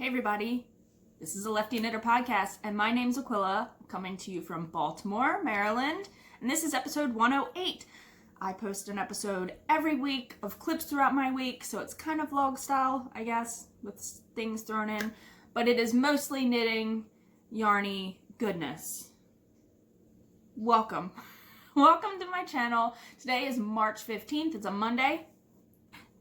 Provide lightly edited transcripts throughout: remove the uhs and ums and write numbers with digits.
Hey everybody, this is a Lefty Knitter podcast, and my name's Aquila, coming to you from Baltimore, Maryland, and this is episode 108. I post an episode every week of clips throughout my week, so it's kind of vlog style, I guess, with things thrown in, but it is mostly knitting, yarny goodness. Welcome. Welcome to my channel. Today is March 15th, it's a Monday.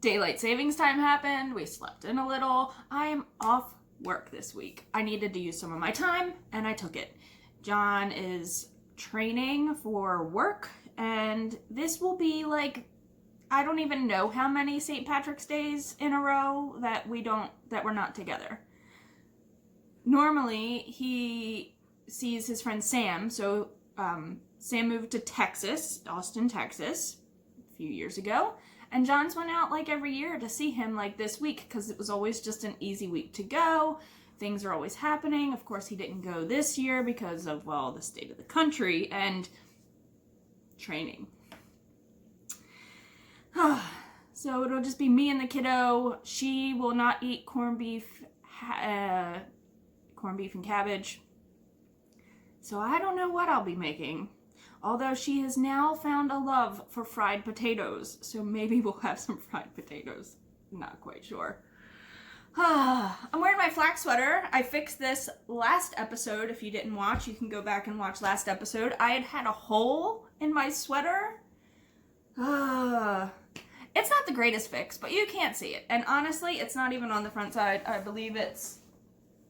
Daylight savings time happened, we slept in a little. I am off work this week. I needed to use some of my time, and I took it. John is training for work, and this will be like, I don't even know how many St. Patrick's Days in a row that we're not together. Normally, he sees his friend Sam, so Sam moved to Texas, Austin, Texas, a few years ago. And John's went out like every year to see him like this week because it was always just an easy week to go. Things are always happening. Of course, he didn't go this year because of, well, the state of the country and training. So it'll just be me and the kiddo. She will not eat corned beef and cabbage. So I don't know what I'll be making. Although she has now found a love for fried potatoes, so maybe we'll have some fried potatoes. Not quite sure. I'm wearing my flax sweater. I fixed this last episode. If you didn't watch, you can go back and watch last episode. I had a hole in my sweater. It's not the greatest fix, but you can't see it. And honestly, it's not even on the front side. I believe it's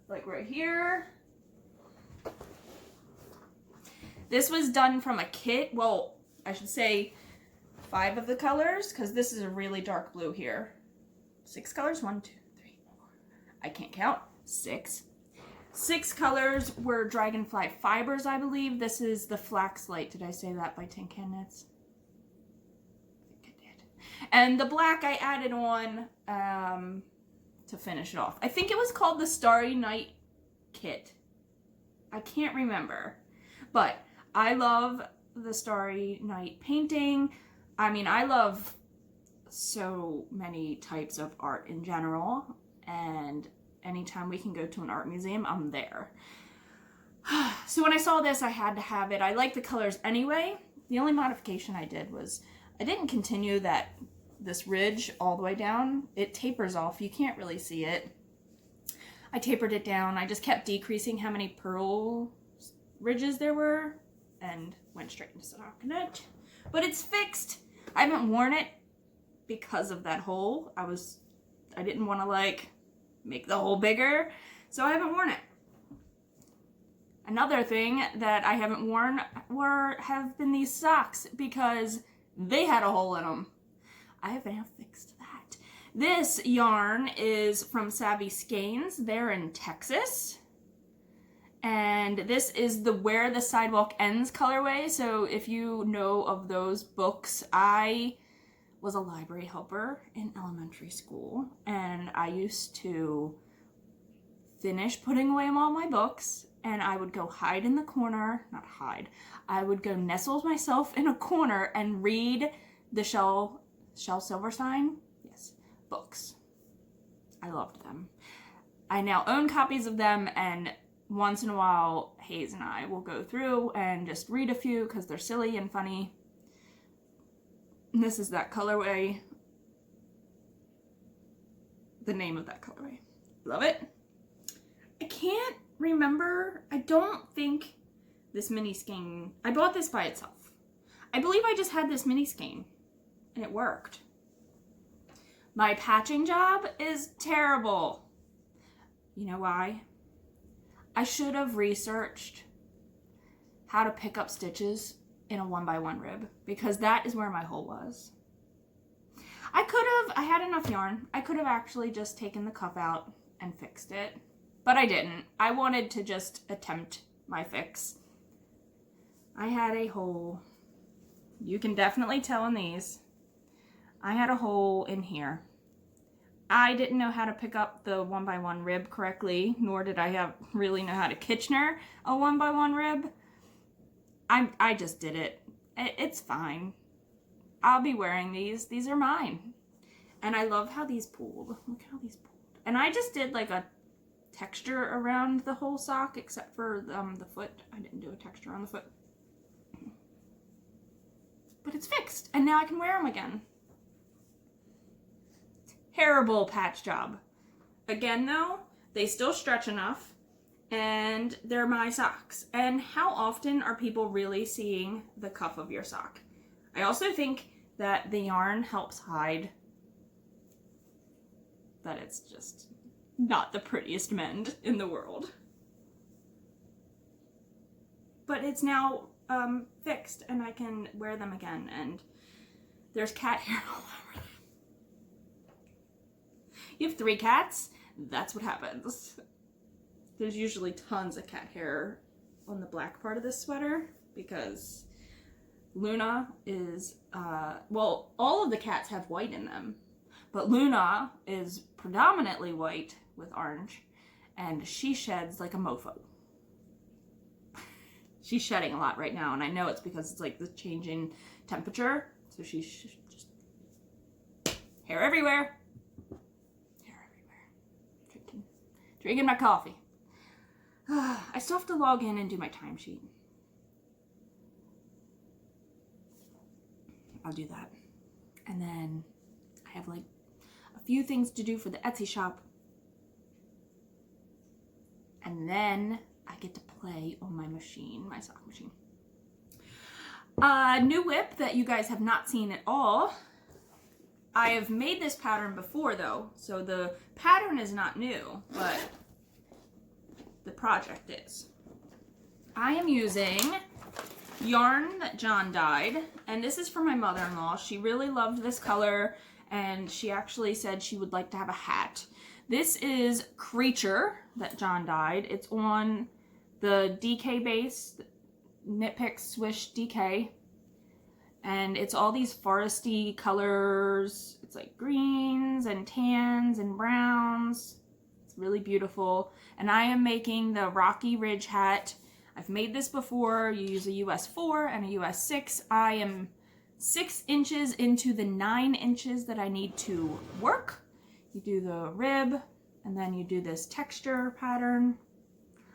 like right here. This was done from a kit. Well, I should say 5 of the colors, because this is a really dark blue here. 6 colors? 1, 2, 3, 4. I can't count. 6. 6 colors were dragonfly fibers, I believe. This is the Flax Light. Did I say that by Tincanknits? I think I did. And the black I added on to finish it off. I think it was called the Starry Night kit. I can't remember. But I love the Starry Night painting. I mean, I love so many types of art in general, and anytime we can go to an art museum, I'm there. So when I saw this, I had to have it. I like the colors anyway. The only modification I did was I didn't continue this ridge all the way down. It tapers off. You can't really see it. I tapered it down. I just kept decreasing how many purl ridges there were and went straight into stockinette. But it's fixed. I haven't worn it because of that hole. I didn't want to like make the hole bigger, so I haven't worn it. Another thing that I haven't worn have been these socks because they had a hole in them. I have now fixed that. This yarn is from Savvy Skeins. They're in Texas. And this is the Where the Sidewalk Ends colorway. So if you know of those books, I was a library helper in elementary school, and I used to finish putting away all my books, and I would go hide in the corner, not hide, I would go nestle myself in a corner and read the Shel Silverstein, yes, books. I loved them. I now own copies of them, and once in a while, Hayes and I will go through and just read a few because they're silly and funny. And this is that colorway. The name of that colorway. Love it. I can't remember. I don't think this mini skein. I bought this by itself. I believe I just had this mini skein and it worked. My patching job is terrible. You know why? I should have researched how to pick up stitches in a 1x1 rib because that is where my hole was. I had enough yarn. I could have actually just taken the cuff out and fixed it, but I didn't. I wanted to just attempt my fix. I had a hole. You can definitely tell in these. I had a hole in here. I didn't know how to pick up the 1x1 rib correctly, nor did I really know how to Kitchener a 1x1 rib. I just did it. It's fine. I'll be wearing these. These are mine. And I love how these pulled. Look how these pulled. And I just did like a texture around the whole sock except for the foot. I didn't do a texture on the foot. But it's fixed, and now I can wear them again. Terrible patch job. Again though, they still stretch enough, and they're my socks. And how often are people really seeing the cuff of your sock? I also think that the yarn helps hide that it's just not the prettiest mend in the world. But it's now fixed, and I can wear them again, and there's cat hair all over them. You have 3 cats, that's what happens. There's usually tons of cat hair on the black part of this sweater because Luna is, well, all of the cats have white in them, but Luna is predominantly white with orange, and she sheds like a mofo. She's shedding a lot right now, and I know it's because it's like the change in temperature, so she's just hair everywhere. Hair everywhere. Drinking my coffee. I still have to log in and do my timesheet. I'll do that. And then I have like a few things to do for the Etsy shop. And then I get to play on my machine, my sock machine. New whip that you guys have not seen at all. I have made this pattern before though, so the pattern is not new, but the project is. I am using yarn that John dyed, and this is for my mother-in-law. She really loved this color, and she actually said she would like to have a hat. This is Creature that John dyed. It's on the DK base, Knit Picks Swish DK, and it's all these foresty colors. It's like greens and tans and browns. It's really beautiful. And I am making the Rocky Ridge hat. I've made this before. You use a US 4 and a US 6. I am 6 inches into the 9 inches that I need to work. You do the rib, and then you do this texture pattern.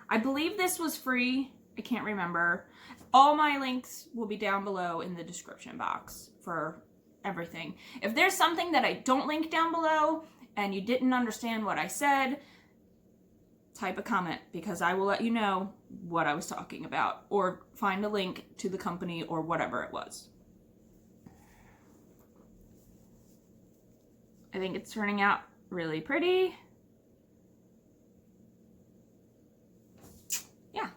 I believe this was free. I can't remember. All my links will be down below in the description box for everything. If there's something that I don't link down below and you didn't understand what I said, type a comment because I will let you know what I was talking about, or find a link to the company or whatever it was. I think it's turning out really pretty. Yeah.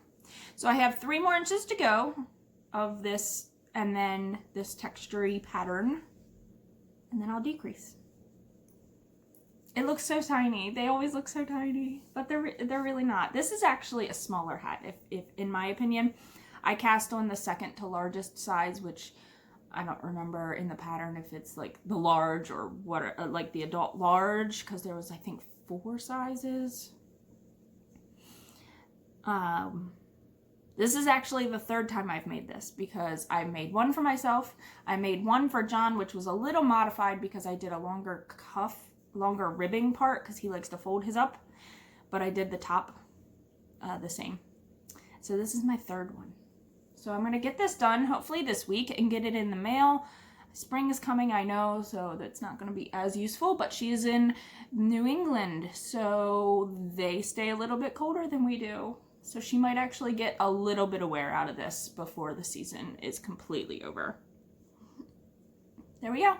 So I have 3 more inches to go of this, and then this texture-y pattern, and then I'll decrease. It looks so tiny. They always look so tiny, but they're really not. This is actually a smaller hat, if in my opinion. I cast on the second to largest size, which I don't remember in the pattern if it's like the large or what, like the adult large, because there was, I think, 4 sizes. This is actually the 3rd time I've made this, because I made one for myself. I made one for John, which was a little modified because I did a longer cuff, longer ribbing part, because he likes to fold his up, but I did the top the same. So this is my 3rd one. So I'm gonna get this done hopefully this week and get it in the mail. Spring is coming, I know, so that's not gonna be as useful, but she is in New England, so they stay a little bit colder than we do. So she might actually get a little bit of wear out of this before the season is completely over. There we go.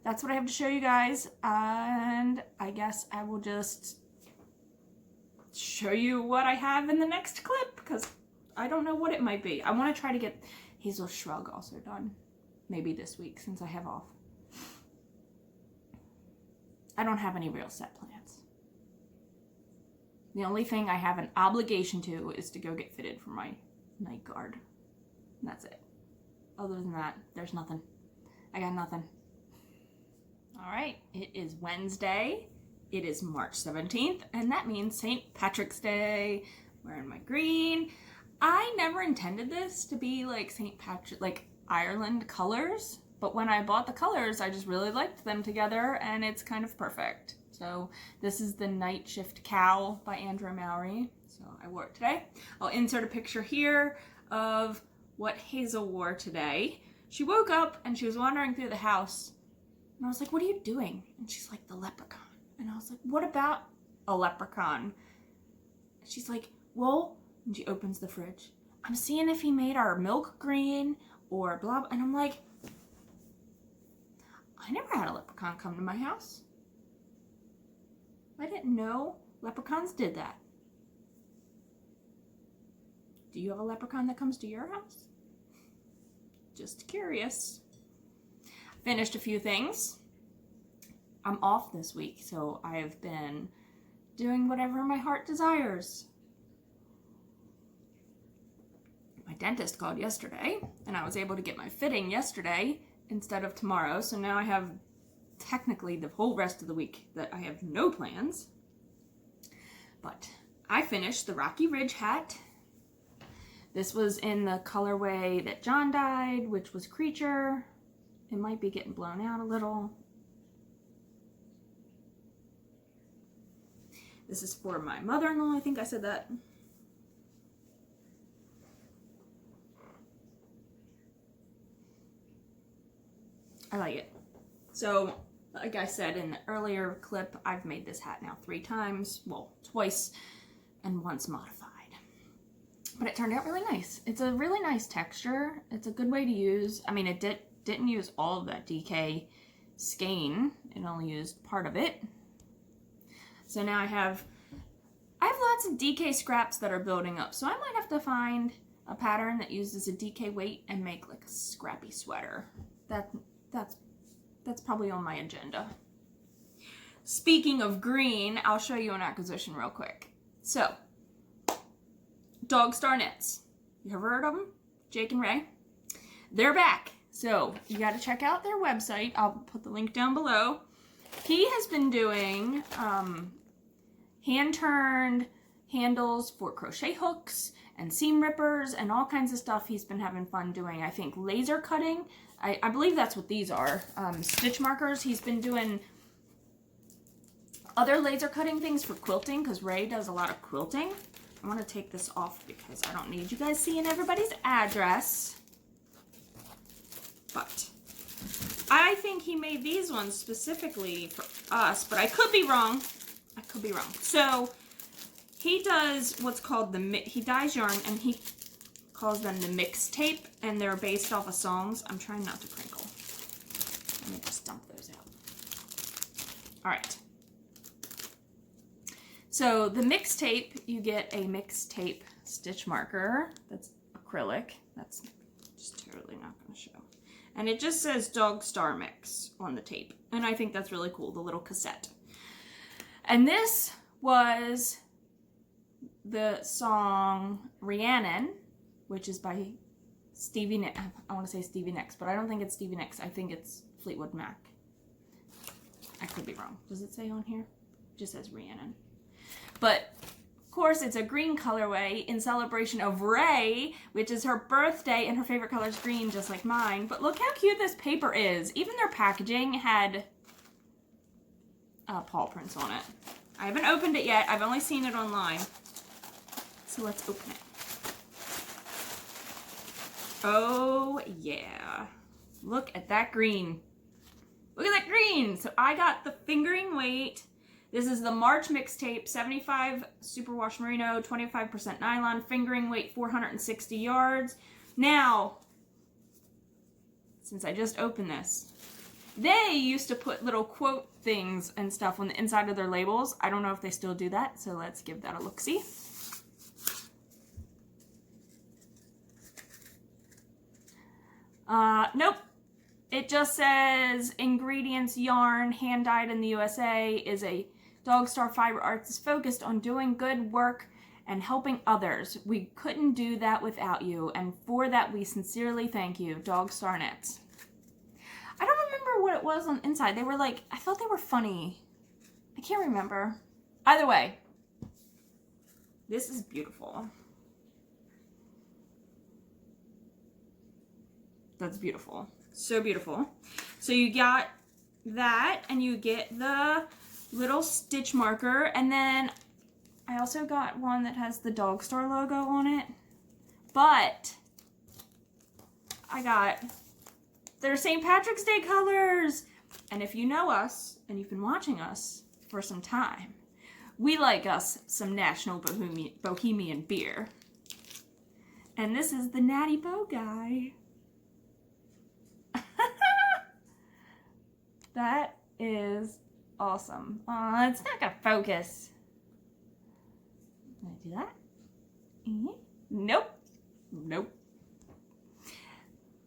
That's what I have to show you guys, and I guess I will just show you what I have in the next clip, because I don't know what it might be. I want to try to get Hazel's Shrug also done, maybe this week since I have off. I don't have any real set plans. The only thing I have an obligation to is to go get fitted for my night guard, and that's it. Other than that, there's nothing. I got nothing. All right, it is Wednesday. It is March 17th, and that means St. Patrick's Day. Wearing my green. I never intended this to be like St. Patrick, like Ireland colors, but when I bought the colors, I just really liked them together, and it's kind of perfect. So this is the Night Shift Cowl by Andrea. So I wore it today. I'll insert a picture here of what Hazel wore today. She woke up and she was wandering through the house. And I was like, what are you doing? And she's like, the leprechaun. And I was like, what about a leprechaun? And she's like, well, and she opens the fridge. I'm seeing if he made our milk green or blah, blah. And I'm like, I never had a leprechaun come to my house. I didn't know leprechauns did that. Do you have a leprechaun that comes to your house? Just curious. Finished a few things. I'm off this week, so I've been doing whatever my heart desires. My dentist called yesterday, and I was able to get my fitting yesterday instead of tomorrow, so now I have technically the whole rest of the week that I have no plans. But I finished the Rocky Ridge hat. This was in the colorway that John dyed, which was Creature. It might be getting blown out a little. This is for my mother-in-law, I think I said that. I like it. So, like I said in the earlier clip, I've made this hat now 3 times. Well, twice and once modified. But it turned out really nice. It's a really nice texture. It's a good way to use. I mean, it didn't use all of that DK skein. It only used part of it. So now I have lots of DK scraps that are building up. So I might have to find a pattern that uses a DK weight and make like a scrappy sweater. That's probably on my agenda. Speaking of green, I'll show you an acquisition real quick. So, DogStar Knits. You ever heard of them? Jake and Ray? They're back. So, you got to check out their website. I'll put the link down below. He has been doing hand-turned handles for crochet hooks and seam rippers and all kinds of stuff he's been having fun doing. I think laser cutting. I believe that's what these are. Stitch markers. He's been doing other laser cutting things for quilting because Ray does a lot of quilting. I want to take this off because I don't need you guys seeing everybody's address. But I think he made these ones specifically for us, but I could be wrong. I could be wrong. So he does what's called he dyes yarn and he calls them the mixtape, and they're based off of songs. I'm trying not to crinkle. Let me just dump those out. All right. So the mixtape, you get a mixtape stitch marker. That's acrylic. That's just totally not going to show. And it just says DogStar Mix on the tape. And I think that's really cool, the little cassette. And this was the song Rhiannon, which is by Stevie Nicks. I want to say Stevie Nicks, but I don't think it's Stevie Nicks. I think it's Fleetwood Mac. I could be wrong. Does it say on here? It just says Rhiannon. But, of course, it's a green colorway in celebration of Ray, which is her birthday, and her favorite color is green, just like mine. But look how cute this paper is. Even their packaging had paw prints on it. I haven't opened it yet. I've only seen it online. So let's open it. Oh, yeah. Look at that green. Look at that green. So I got the fingering weight. This is the March mixtape, 75 superwash merino, 25% nylon, fingering weight 460 yards. Now, since I just opened this, they used to put little quote things and stuff on the inside of their labels. I don't know if they still do that, so let's give that a look-see. Nope. It just says ingredients, yarn, hand-dyed in the USA, is a DogStar Fiber Arts is focused on doing good work and helping others. We couldn't do that without you, and for that we sincerely thank you, DogStar Knits. I don't remember what it was on the inside. They were like, I thought they were funny. I can't remember. Either way, this is beautiful. That's beautiful. So beautiful. So you got that, and you get the little stitch marker, and then I also got one that has the DogStar logo on it, but I got their St. Patrick's Day colors. And if you know us, and you've been watching us for some time, we like us some National Bohemian beer. And this is the Natty Bow guy. That is awesome. Aw, it's not gonna focus. Can I do that? Nope. Nope.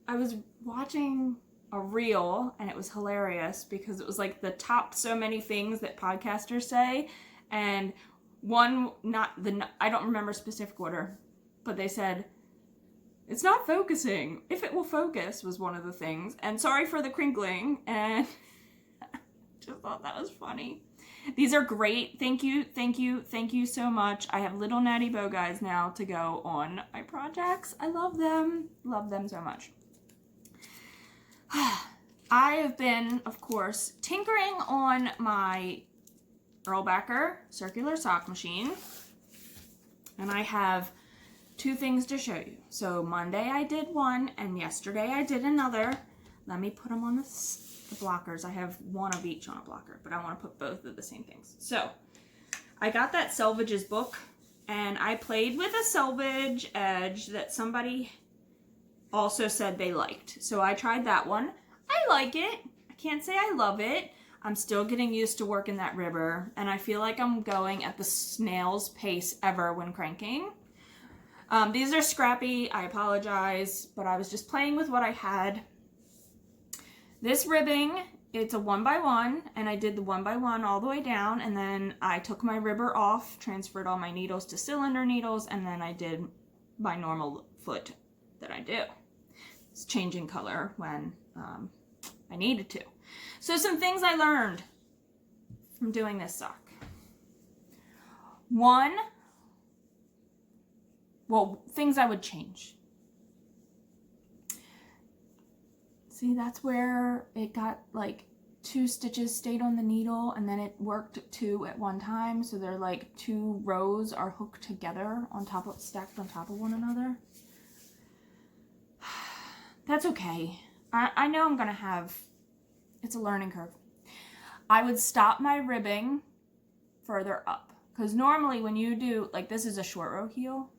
I was watching a reel and it was hilarious because it was like the top so many things that podcasters say, and one, I don't remember specific order, but they said, it's not focusing. If it will focus was one of the things. And sorry for the crinkling, and just thought that was funny. These are great. Thank you, thank you, thank you so much. I have little Natty Bow guys now to go on my projects. I love them so much. I have been, of course, tinkering on my Erlbacher circular sock machine, and I have two things to show you. So Monday I did one, and yesterday I did another. Let me put them on the blockers. I have one of each on a blocker, but I want to put both of the same things. So I got that Selvages book, and I played with a selvage edge that somebody also said they liked. So I tried that one. I like it. I can't say I love it. I'm still getting used to working that ribber, and I feel like I'm going at the snail's pace ever when cranking. These are scrappy, I apologize, but I was just playing with what I had. This ribbing, it's a 1x1, and I did the 1x1 all the way down, and then I took my ribber off, transferred all my needles to cylinder needles, and then I did my normal foot that I do. It's changing color when I needed to. So some things I learned from doing this sock. One, well, things I would change. See, that's where it got like 2 stitches stayed on the needle, and then it worked 2 at one time. So they're like 2 rows are hooked together on top of, stacked on top of one another. That's okay. I know I'm gonna have, it's a learning curve. I would stop my ribbing further up, because normally when you do, like, this is a short row heel,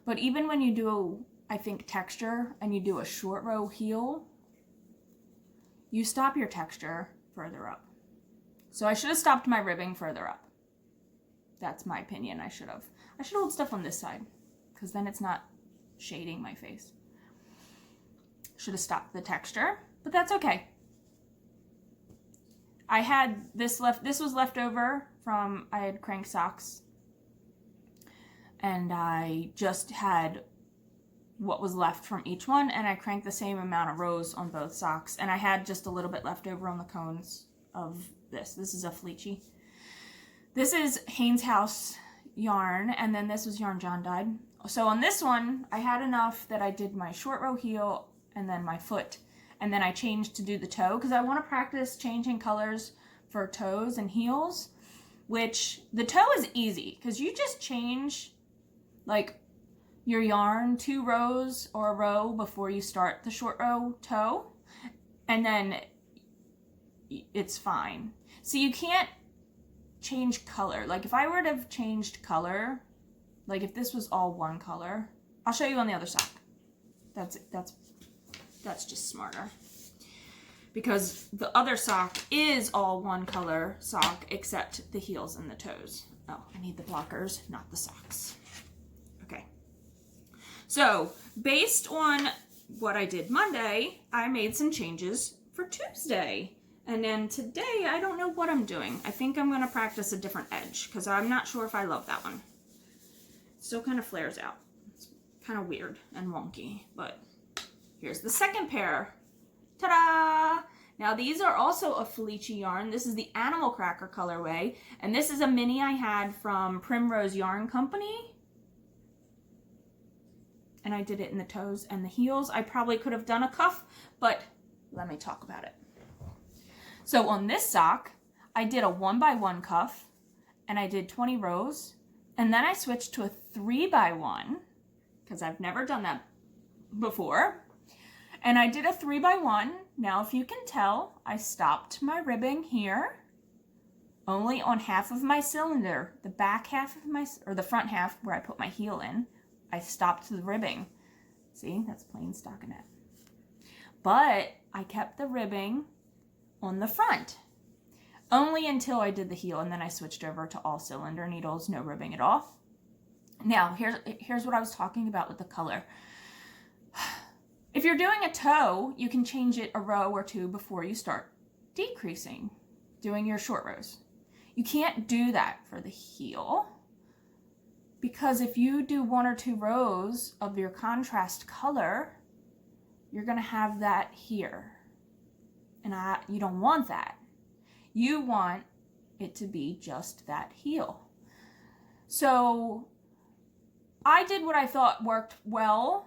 but even when you do, I think, texture and you do a short row heel, you stop your texture further up. So I should have stopped my ribbing further up. That's my opinion. I should hold stuff on this side, because then it's not shading my face. Should have stopped the texture, but that's okay. I had this was left over from, I had crank socks, and I just had what was left from each one, and I cranked the same amount of rows on both socks, and I had just a little bit left over on the cones of this. This is a Fleechy. This is Haynes House yarn, and then this was yarn John dyed. So on this one, I had enough that I did my short row heel and then my foot, and then I changed to do the toe, because I want to practice changing colors for toes and heels, which the toe is easy, because you just change like your yarn 2 rows or a row before you start the short row toe, and then it's fine. So you can't change color. Like if I were to have changed color, like if this was all one color, I'll show you on the other sock. That's just smarter, because the other sock is all one color sock except the heels and the toes. Oh, I need the blockers, not the socks. Okay. So based on what I did Monday, I made some changes for Tuesday. And then today, I don't know what I'm doing. I think I'm going to practice a different edge, because I'm not sure if I love that one. It still kind of flares out. It's kind of weird and wonky, but here's the second pair. Ta-da! Now these are also a Fleechy yarn. This is the Animal Cracker colorway, and this is a mini I had from Primrose Yarn Company. And I did it in the toes and the heels. I probably could have done a cuff, but let me talk about it. So on this sock, I did a 1x1 cuff and I did 20 rows, and then I switched to a 3x1 because I've never done that before. And I did a 3x1. Now, if you can tell, I stopped my ribbing here only on half of my cylinder. The back half of my, or the front half where I put my heel in, I stopped the ribbing. See, that's plain stockinette. But I kept the ribbing on the front only until I did the heel, and then I switched over to all cylinder needles, no ribbing at all. Now, here's what I was talking about with the color. If you're doing a toe, you can change it a row or two before you start decreasing, doing your short rows. You can't do that for the heel, because if you do 1 or 2 rows of your contrast color, you're gonna have that here. And you don't want that. You want it to be just that heel. So I did what I thought worked well.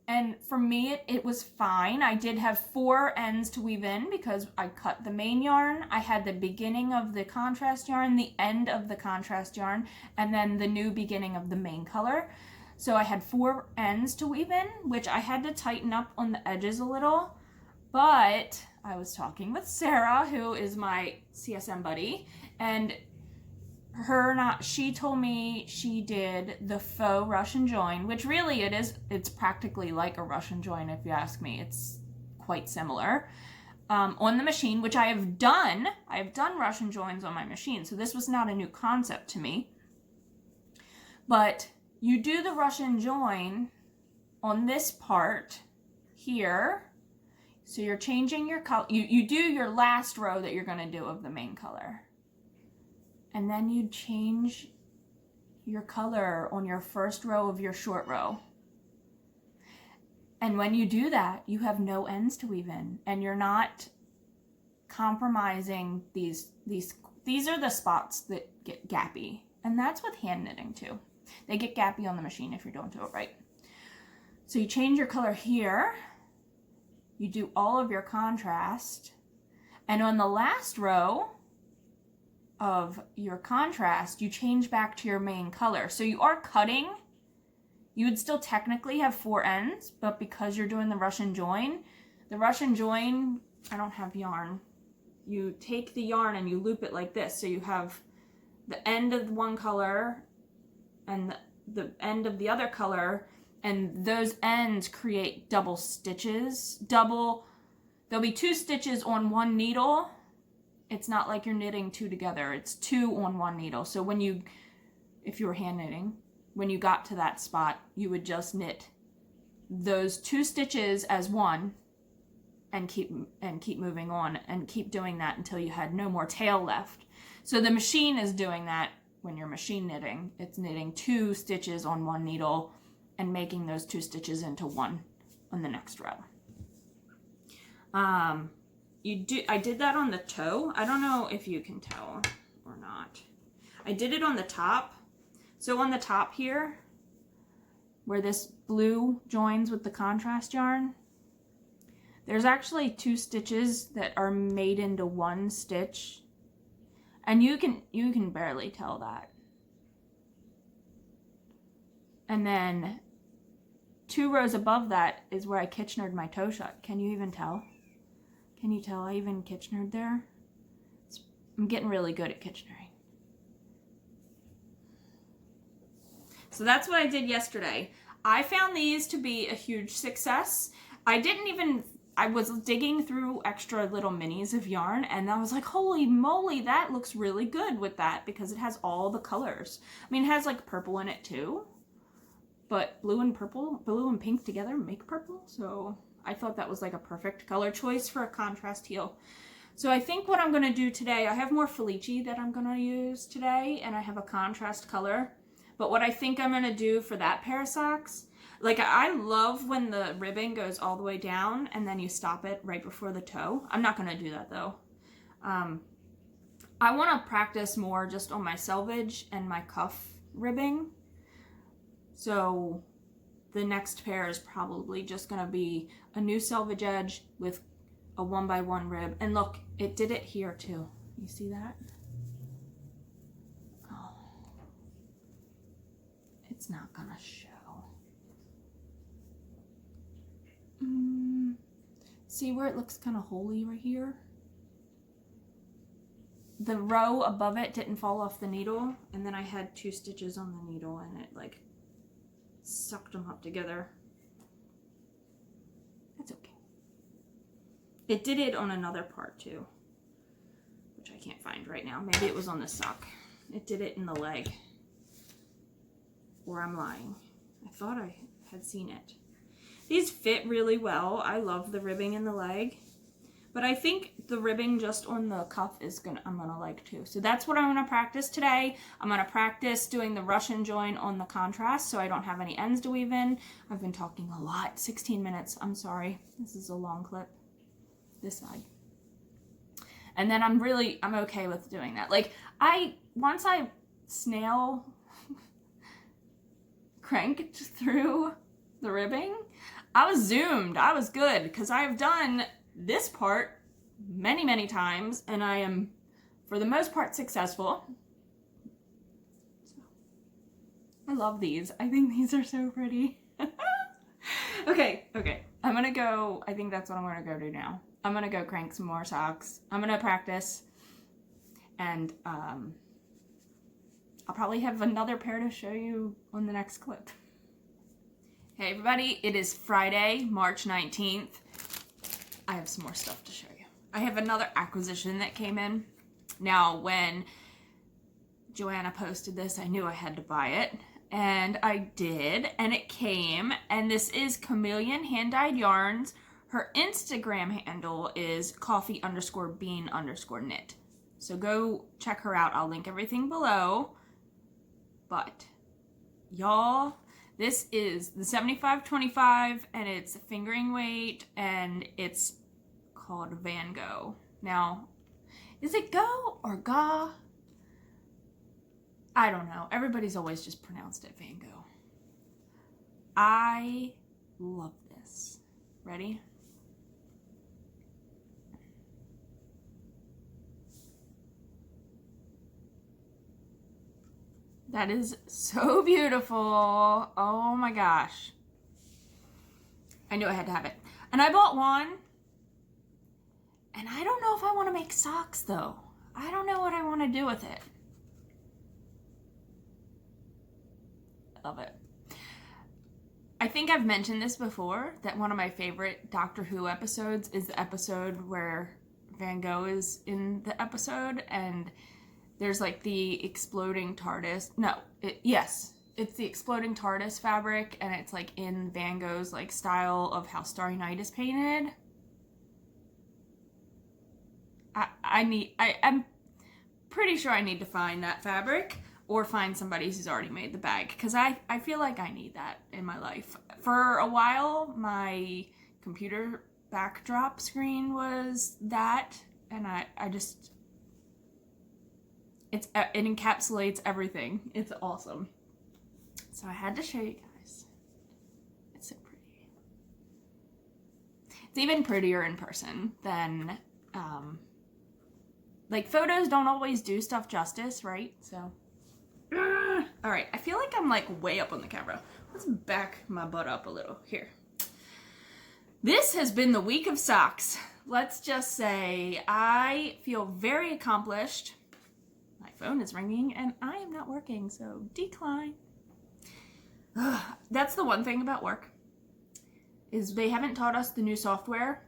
And for me, it was fine. I did have 4 ends to weave in because I cut the main yarn. I had the beginning of the contrast yarn, the end of the contrast yarn, and then the new beginning of the main color. So I had 4 ends to weave in, which I had to tighten up on the edges a little. But I was talking with Sarah, who is my CSM buddy, and she told me she did the faux Russian join, which really it's practically like a Russian join if you ask me. It's quite similar on the machine, which I have done. I have done Russian joins on my machine, so this was not a new concept to me. But you do the Russian join on this part here. So you're changing your color. You do your last row that you're going to do of the main color. And then you change your color on your first row of your short row. And when you do that, you have no ends to weave in, and you're not compromising these are the spots that get gappy. And that's with hand knitting too. They get gappy on the machine if you don't do it right. So you change your color here. You do all of your contrast, and on the last row of your contrast, you change back to your main color. So you are cutting. You would still technically have 4 ends, but because you're doing the Russian join, I don't have yarn. You take the yarn and you loop it like this. So you have the end of one color and the end of the other color, and those ends create double stitches. There'll be 2 stitches on one needle. It's not like you're knitting 2 together. It's 2 on one needle. So if you were hand knitting, when you got to that spot, you would just knit those 2 stitches as one and keep moving on and keep doing that until you had no more tail left. So the machine is doing that when you're machine knitting. It's knitting 2 stitches on one needle and making those 2 stitches into one on the next row. I did that on the toe. I don't know if you can tell or not. I did it on the top. So on the top here, where this blue joins with the contrast yarn, there's actually 2 stitches that are made into 1 stitch. And you can barely tell that. And then 2 rows above that is where I Kitchenered my toe shut. Can you even tell? Can you tell I even Kitchenered there? I'm getting really good at Kitchenering. So that's what I did yesterday. I found these to be a huge success. I was digging through extra little minis of yarn, and I was like, holy moly, that looks really good with that, because it has all the colors. I mean, it has like purple in it too, but blue and pink together make purple. So I thought that was like a perfect color choice for a contrast heel. So I think what I'm going to do today, I have more Felici that I'm going to use today, and I have a contrast color. But what I think I'm going to do for that pair of socks, like I love when the ribbing goes all the way down and then you stop it right before the toe. I'm not going to do that though. I want to practice more just on my selvage and my cuff ribbing. So the next pair is probably just going to be a new selvage edge with a 1x1 rib. And look, it did it here too. You see that? it's not gonna show. See where it looks kind of holy right here? The row above it didn't fall off the needle, and then I had 2 stitches on the needle and it like sucked them up together. That's okay. It did it on another part too, which I can't find right now. Maybe it was on the sock. It did it in the leg. Or I'm lying. I thought I had seen it. These fit really well. I love the ribbing in the leg. But I think the ribbing just on the cuff is I'm gonna like too. So that's what I'm gonna practice today. I'm gonna practice doing the Russian join on the contrast so I don't have any ends to weave in. I've been talking a lot, 16 minutes, I'm sorry. This is a long clip, this side. And then I'm okay with doing that. Like once I snail cranked through the ribbing, I was zoomed, I was good, because I've done this part many, many times, and I am, for the most part, successful. So, I love these. I think these are so pretty. Okay. I'm gonna go, I think that's what I'm gonna go do now. I'm gonna go crank some more socks. I'm gonna practice, and I'll probably have another pair to show you on the next clip. Hey everybody, it is Friday, March 19th. I have some more stuff to show you. I have another acquisition that came in. Now, when Joanna posted this, I knew I had to buy it, and I did, and it came, and this is Chameleon Hand-Dyed Yarns. Her Instagram handle is coffee_bean_knit. So go check her out. I'll link everything below. But, y'all, this is the 75/25, and it's a fingering weight, and it's called Van Gogh. Now, is it go or ga? I don't know. Everybody's always just pronounced it Van Gogh. I love this. Ready? That is so beautiful. Oh my gosh. I knew I had to have it. And I bought one. And I don't know if I want to make socks though. I don't know what I want to do with it. I love it. I think I've mentioned this before, that one of my favorite Doctor Who episodes is the episode where Van Gogh is in the episode, and there's like the exploding TARDIS. Yes, it's the exploding TARDIS fabric, and it's like in Van Gogh's like style of how Starry Night is painted. I'm pretty sure I need to find that fabric or find somebody who's already made the bag, because I feel like I need that in my life. For a while, my computer backdrop screen was that, and it encapsulates everything. It's awesome. So I had to show you guys. It's so pretty. It's even prettier in person than, like, photos don't always do stuff justice, right? So, all right, I feel like I'm like way up on the camera. Let's back my butt up a little here. This has been the week of socks. Let's just say I feel very accomplished. My phone is ringing and I am not working, so decline. That's the one thing about work, is they haven't taught us the new software,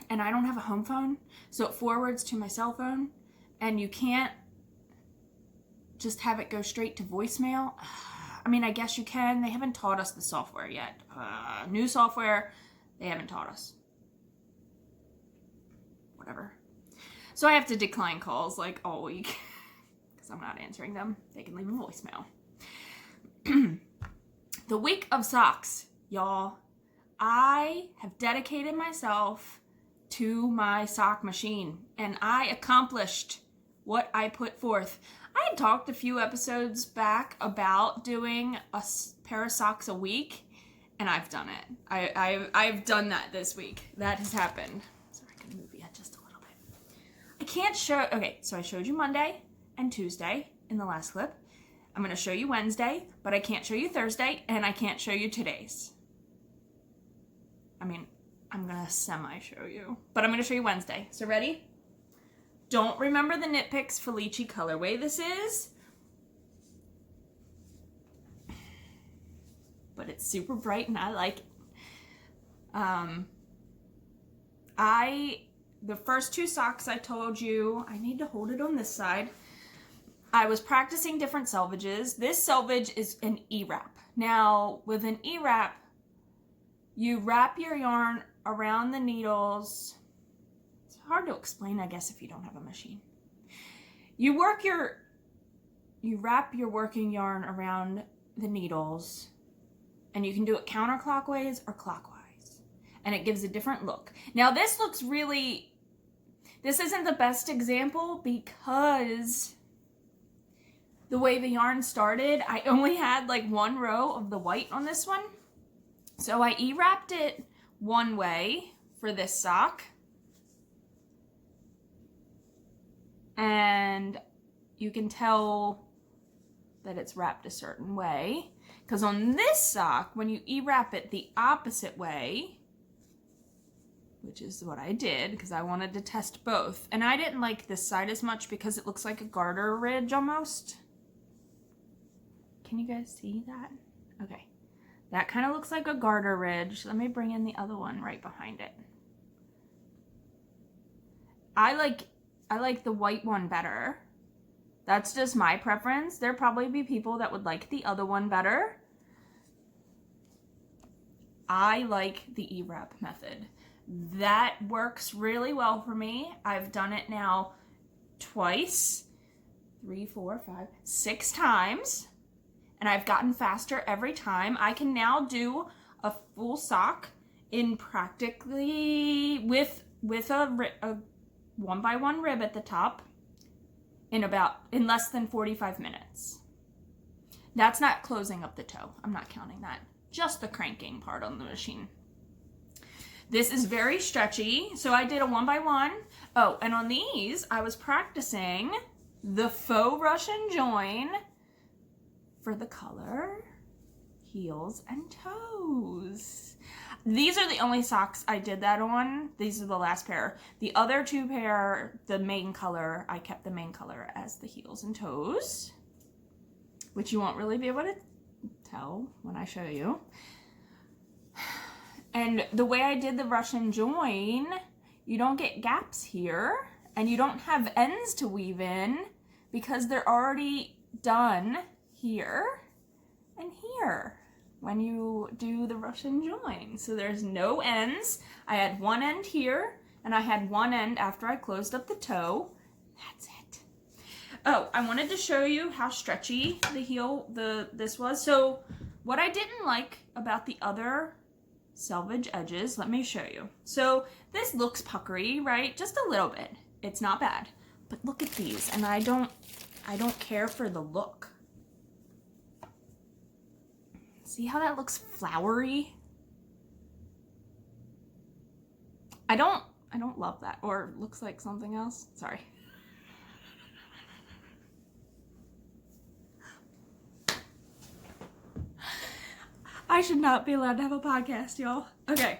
and I don't have a home phone, so it forwards to my cell phone, and you can't just have it go straight to voicemail. I mean, I guess you can. They haven't taught us the software yet. New software, they haven't taught us. Whatever. So I have to decline calls like all week because I'm not answering them. They can leave a voicemail. The week of socks, y'all. I have dedicated myself to my sock machine, and I accomplished what I put forth. I had talked a few episodes back about doing a pair of socks a week, and I've done it. I've done that this week. That has happened. Sorry, I can move you just a little bit. I can't show. Okay, so I showed you Monday and Tuesday in the last clip. I'm going to show you Wednesday, but I can't show you Thursday, and I can't show you today's. I mean, I'm going to semi-show you, but I'm going to show you Wednesday. So ready? Don't remember the Knit Picks Felici colorway this is. But it's super bright and I like it. The first two socks I told you, I need to hold it on this side. I was practicing different selvages. This selvage is an E-wrap. Now, with an E-wrap, you wrap your yarn around the needles. It's hard to explain, I guess, if you don't have a machine. You wrap your working yarn around the needles, and you can do it counterclockwise or clockwise, and it gives a different look. Now, this isn't the best example because the way the yarn started, I only had like one row of the white on this one. So I E-wrapped it one way for this sock. And you can tell that it's wrapped a certain way. Because on this sock, when you E-wrap it the opposite way, which is what I did because I wanted to test both. And I didn't like this side as much because it looks like a garter ridge almost. Can you guys see that? Okay. That kind of looks like a garter ridge. Let me bring in the other one right behind it. I like the white one better. That's just my preference. There'll probably be people that would like the other one better. I like the E-wrap method. That works really well for me. I've done it now twice, 3, 4, 5, 6 times. And I've gotten faster every time. I can now do a full sock in practically with a 1x1 rib at the top in less than 45 minutes. That's not closing up the toe. I'm not counting that. Just the cranking part on the machine. This is very stretchy. So I did a 1x1. Oh, and on these, I was practicing the faux Russian join for the color, heels, and toes. These are the only socks I did that on. These are the last pair. The other 2 pair, the main color, I kept the main color as the heels and toes, which you won't really be able to tell when I show you. And the way I did the Russian join, you don't get gaps here, and you don't have ends to weave in because they're already done here and here when you do the Russian join. So there's no ends. I had one end here and I had one end after I closed up the toe. That's it. Oh, I wanted to show you how stretchy this was. So what I didn't like about the other selvage edges, let me show you. So this looks puckery, right? Just a little bit. It's not bad. But look at these, and I don't care for the look. See how that looks flowery? I don't love that. Or looks like something else. Sorry. I should not be allowed to have a podcast, y'all. Okay.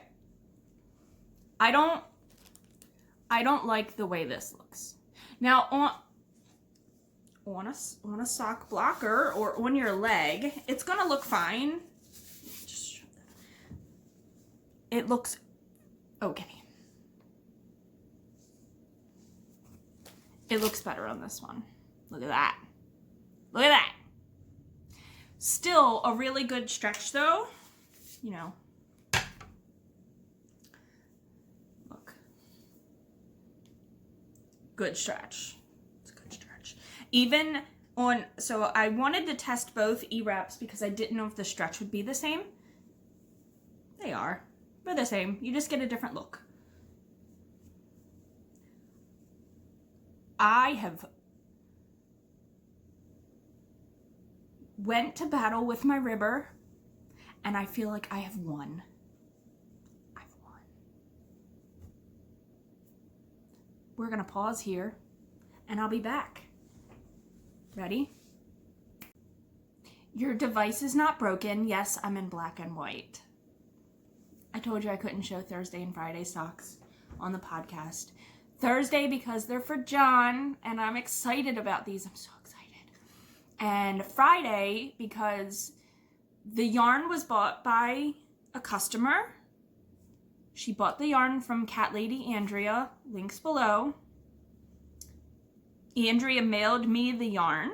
I don't like the way this looks. Now on a sock blocker or on your leg, it's gonna look fine. Just it looks okay. It looks better on this one. Look at that. Look at that. Still a really good stretch though. You know. Look. Good stretch. It's a good stretch. Even on, so I wanted to test both E-wraps because I didn't know if the stretch would be the same. They are. They're the same. You just get a different look. I have went to battle with my ribber and I feel like I have won. I've won. We're gonna pause here and I'll be back. Ready? Your device is not broken. Yes, I'm in black and white. I told you I couldn't show Thursday and Friday socks on the podcast. Thursday because they're for John, and I'm excited about these. I'm so excited. And Friday because the yarn was bought by a customer. She bought the yarn from Cat Lady Andrea, links below. Andrea mailed me the yarn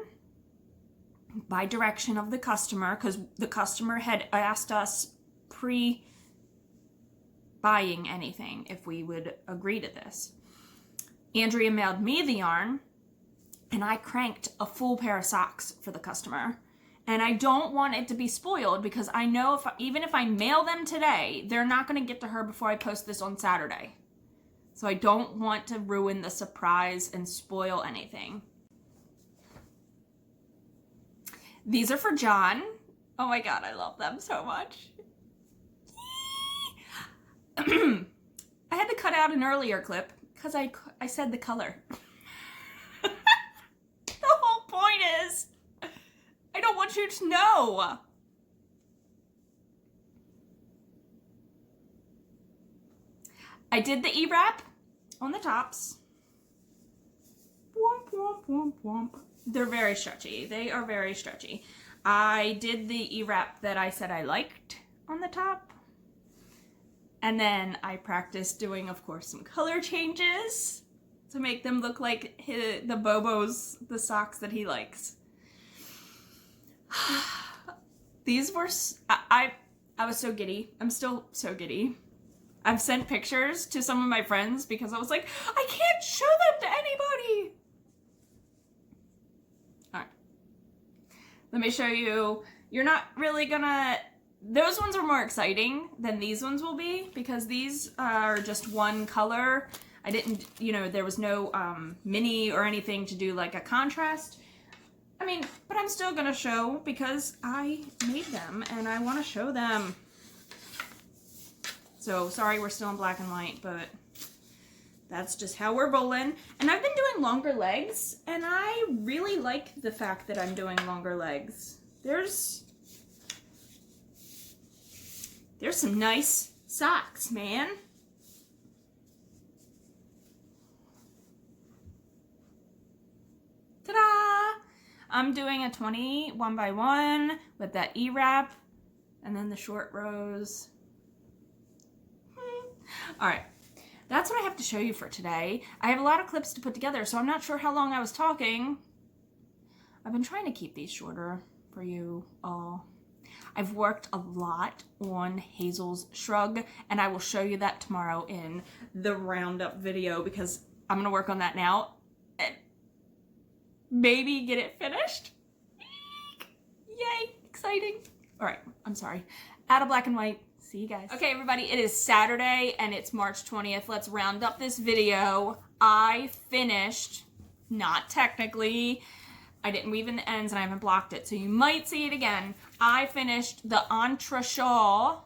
by direction of the customer because the customer had asked us pre-buying anything if we would agree to this. Andrea mailed me the yarn and I cranked a full pair of socks for the customer. And I don't want it to be spoiled because I know even if I mail them today, they're not going to get to her before I post this on Saturday. So I don't want to ruin the surprise and spoil anything. These are for John. Oh my God, I love them so much. I had to cut out an earlier clip because I said the color. The whole point is, I don't want you to know. I did the E-wrap on the tops. Womp, womp, womp, womp. They're very stretchy. They are very stretchy. I did the E-wrap that I said I liked on the top. And then I practiced doing, of course, some color changes to make them look like the Bobos, the socks that he likes. These were, I was so giddy. I'm still so giddy. I've sent pictures to some of my friends because I was like, I can't show them to anybody. All right. Let me show you. You're not really gonna, those ones are more exciting than these ones will be because these are just one color. I didn't, there was no mini or anything to do like a contrast. I mean, but I'm still gonna show because I made them and I want to show them. So sorry we're still in black and white, but that's just how we're rolling. And I've been doing longer legs and I really like the fact that I'm doing longer legs. There's some nice socks, man. Ta-da! I'm doing a 20 1x1 with that E-wrap and then the short rows. All right, that's what I have to show you for today. I have a lot of clips to put together, so I'm not sure how long I was talking. I've been trying to keep these shorter for you all. I've worked a lot on Hazel's Shrug, and I will show you that tomorrow in the roundup video because I'm gonna work on that now. Maybe get it finished. Yay, exciting. All right, I'm sorry. Out of black and white. See you guys. Okay, everybody, it is Saturday and it's March 20th. Let's round up this video. I finished, not technically, I didn't weave in the ends and I haven't blocked it, so you might see it again. I finished the Entrechat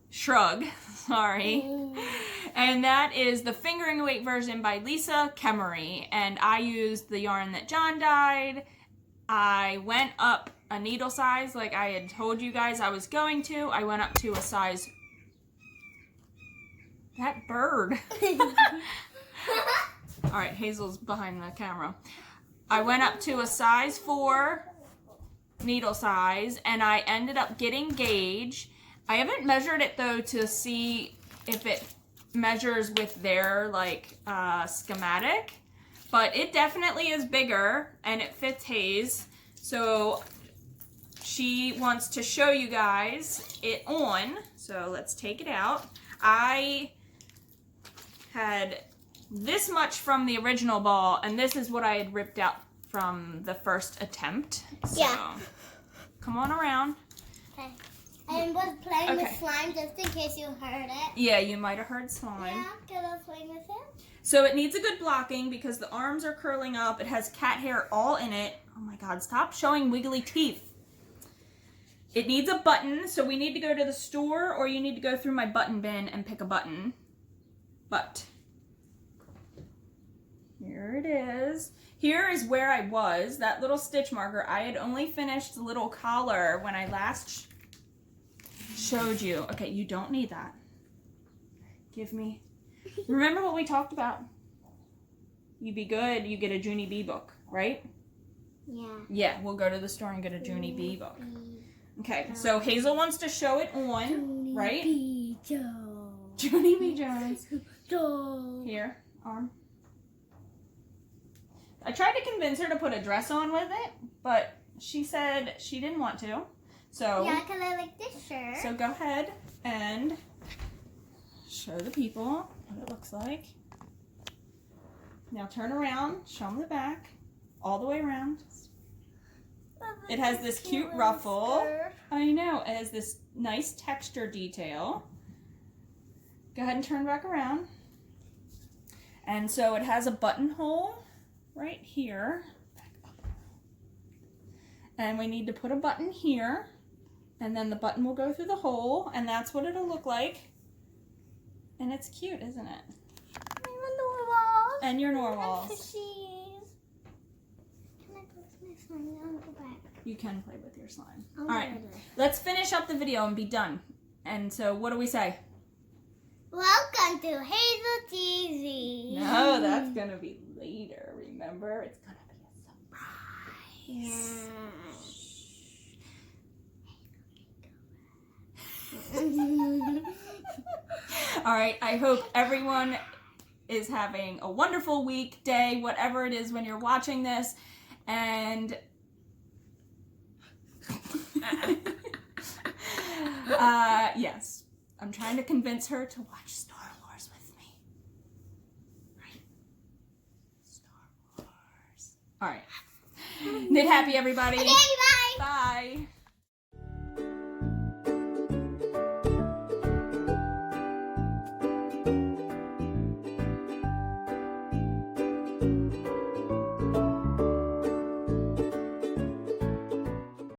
Shrug, sorry. And that is the fingering weight version by Lisa Chemery. And I used the yarn that John dyed. I went up a needle size like I had told you guys I was going to. I went up to a size... That bird. Alright, Hazel's behind the camera. I went up to a size 4 needle size and I ended up getting gauge. I haven't measured it though to see if it measures with their like schematic. But it definitely is bigger and it fits Hayes. So she wants to show you guys it on. So let's take it out. I had this much from the original ball and this is what I had ripped out from the first attempt. So yeah. Come on around. Okay. I was playing with slime just in case you heard it. Yeah, you might have heard slime. Yeah, because I was playing with it. So it needs a good blocking because the arms are curling up. It has cat hair all in it. Oh my God, stop showing wiggly teeth. It needs a button, so we need to go to the store or you need to go through my button bin and pick a button. But here here it is. Here is where I was. That little stitch marker. I had only finished the little collar when I last showed you. Okay, you don't need that. Give me. Remember what we talked about? You be good, you get a Junie B book, right? Yeah. Yeah, we'll go to the store and get a Junie B book. Okay, so Hazel wants to show it on, right? Junie B. Jones. Junie B. Jones. Jones. Here, arm. I tried to convince her to put a dress on with it, but she said she didn't want to. So Yeah, because I like this shirt. So go ahead and show the people what it looks like. Now turn around, show them the back, all the way around. It has this cute ruffle. I know, it has this nice texture detail. Go ahead and turn back around. And so it has a buttonhole right here. And we need to put a button here. And then the button will go through the hole. And that's what it'll look like. And it's cute, isn't it? And your narwhals. Can I put my slime down? Go back. You can play with your slime. All right, let's finish up the video and be done. And so what do we say? Welcome to Hazel TV. No, that's going to be later, remember? It's going to be a surprise. All right, I hope everyone is having a wonderful week, day, whatever it is when you're watching this. And yes, I'm trying to convince her to watch Star Wars with me. Right? Star Wars. All right. Knit happy, everybody. Okay, bye. Bye.